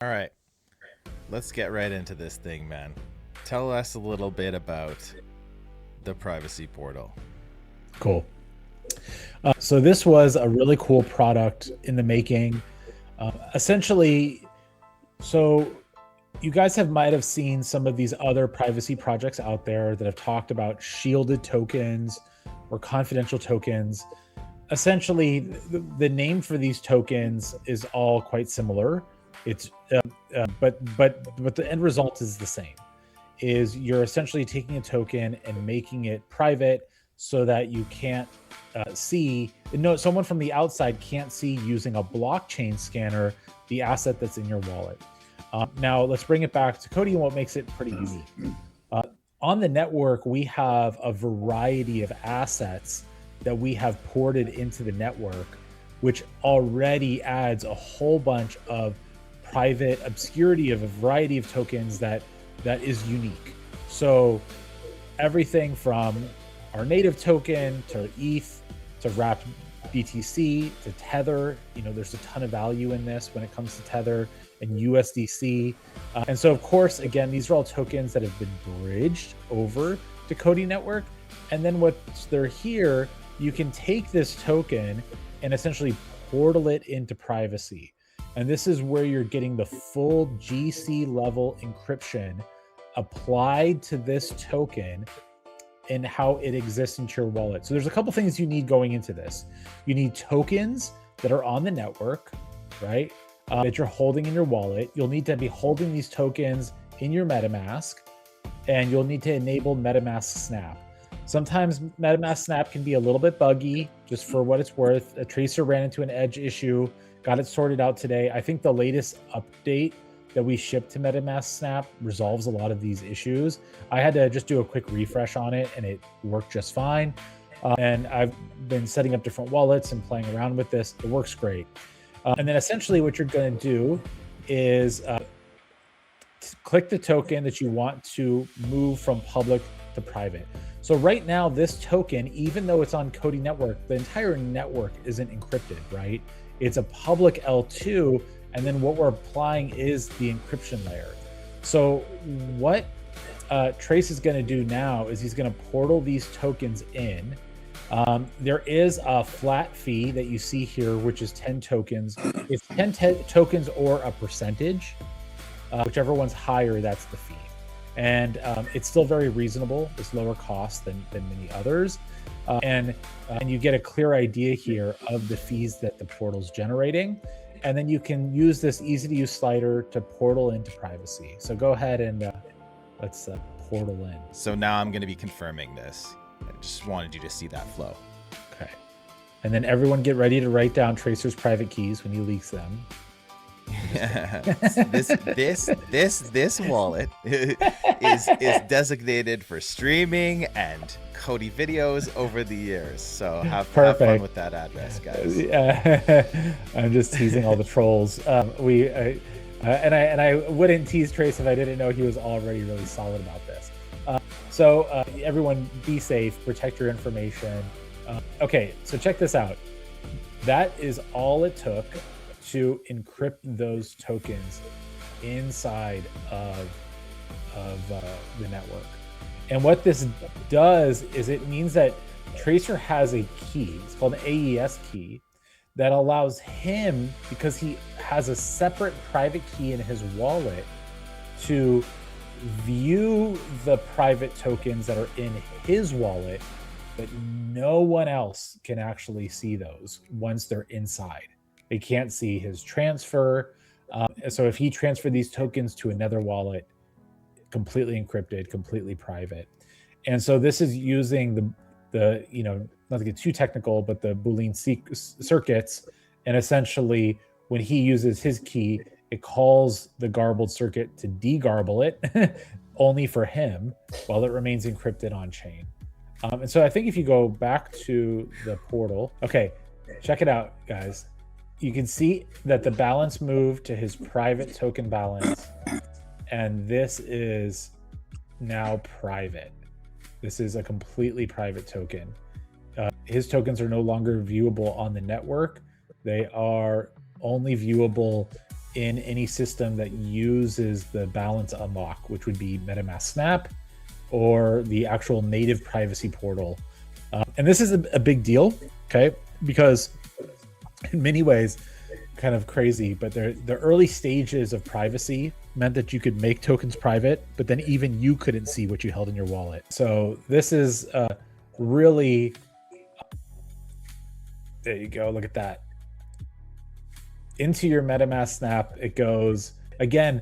All right, let's get right into this thing, man. Tell us a little bit about the privacy portal. Cool. So this was a really cool product in the making. Essentially, so you guys might have seen some of these other privacy projects out there that have talked about shielded tokens or confidential tokens. Essentially, the name for these tokens is all quite similar. It's but the end result is the same. Is you're essentially taking a token and making it private so that you can't see, no, someone from the outside can't see using a blockchain scanner the asset that's in your wallet. Now let's bring it back to COTI and what makes it pretty easy. Uh, on the network, we have a variety of assets that we have ported into the network, which already adds a whole bunch of private obscurity of a variety of tokens that is unique. So everything from our native token to ETH to wrapped BTC to Tether, there's a ton of value in this when it comes to Tether and USDC. And so, of course, again, these are all tokens that have been bridged over to COTI network. And then once they're here, you can take this token and essentially portal it into privacy. And this is where you're getting the full GC level encryption applied to this token and how it exists into your wallet. So there's a couple things you need going into this. You need tokens that are on the network, right? That you're holding in your wallet. You'll need to be holding these tokens in your MetaMask, and you'll need to enable MetaMask Snap. Sometimes MetaMask Snap can be a little bit buggy, just for what it's worth. A tracer ran into an edge issue, got it sorted out today. I think the latest update that we shipped to MetaMask Snap resolves a lot of these issues. I had to just do a quick refresh on it and it worked just fine. And I've been setting up different wallets and playing around with this. It works great. And then essentially what you're going to do is click the token that you want to move from public to private. So right now, this token, even though it's on COTI network, the entire network isn't encrypted, right? It's a public L2, and then what we're applying is the encryption layer. So what Trace is going to do now is he's going to portal these tokens in. There is a flat fee that you see here, which is 10 tokens. It's 10 tokens or a percentage. Whichever one's higher, that's the fee. And it's still very reasonable. It's lower cost than many others. And you get a clear idea here of the fees that the portal's generating. And then you can use this easy to use slider to portal into privacy. So go ahead and let's portal in. So now I'm going to be confirming this. I just wanted you to see that flow. Okay. And then everyone get ready to write down Tracer's private keys when he leaks them. This wallet is designaed for streaming and COTI videos over the years. So have fun with that address, guys. I'm just teasing all the trolls. And I wouldn't tease Trace if I didn't know he was already really solid about this. So everyone be safe, protect your information. Okay, so check this out. That is all it took to encrypt those tokens inside of the network. And what this does is it means that Tracer has a key, it's called an AES key, that allows him, because he has a separate private key in his wallet, to view the private tokens that are in his wallet, but no one else can actually see those once they're inside. They can't see his transfer. So if he transferred these tokens to another wallet, completely encrypted, completely private. And so this is using the not to get too technical, but the Boolean circuits. And essentially when he uses his key, it calls the garbled circuit to degarble it only for him while it remains encrypted on chain. And so I think if you go back to the portal, okay, check it out, guys. You can see that the balance moved to his private token balance, and this is now private. This is a completely private token. His tokens are no longer viewable on the network. They are only viewable in any system that uses the balance unlock, which would be MetaMask Snap or the actual native privacy portal. And this is a big deal, okay? Because in many ways, kind of crazy, but the early stages of privacy meant that you could make tokens private, but then even you couldn't see what you held in your wallet. So this is really, there you go, look at that. Into your MetaMask Snap, it goes. Again,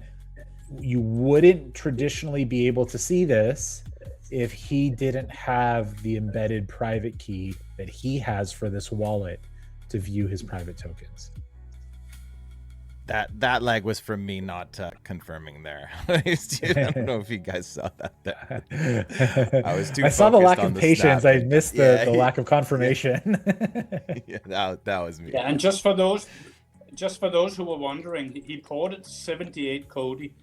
you wouldn't traditionally be able to see this if he didn't have the embedded private key that he has for this wallet to view his private tokens. That lag was from me not confirming there. I don't know if you guys saw that there. I was too. I saw the lack of patience. I missed the lack of confirmation. Yeah, that was me. Yeah, and just for those who were wondering, he ported 78 COTI.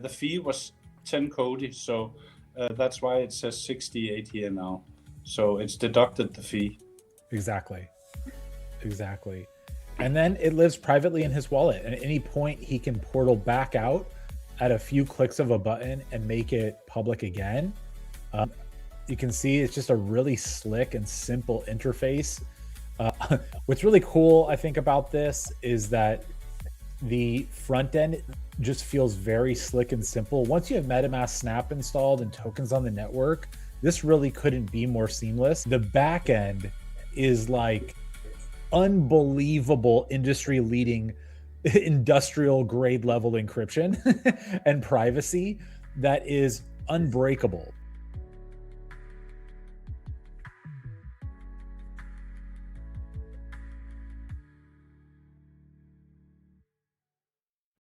The fee was 10 COTI, so that's why it says 68 here now. So it's deducted the fee. Exactly. And then it lives privately in his wallet. And at any point, he can portal back out at a few clicks of a button and make it public again. You can see it's just a really slick and simple interface. What's really cool, I think, about this is that the front end just feels very slick and simple. Once you have MetaMask Snap installed and tokens on the network, this really couldn't be more seamless. The back end is like unbelievable industry leading industrial grade level encryption and privacy that is unbreakable.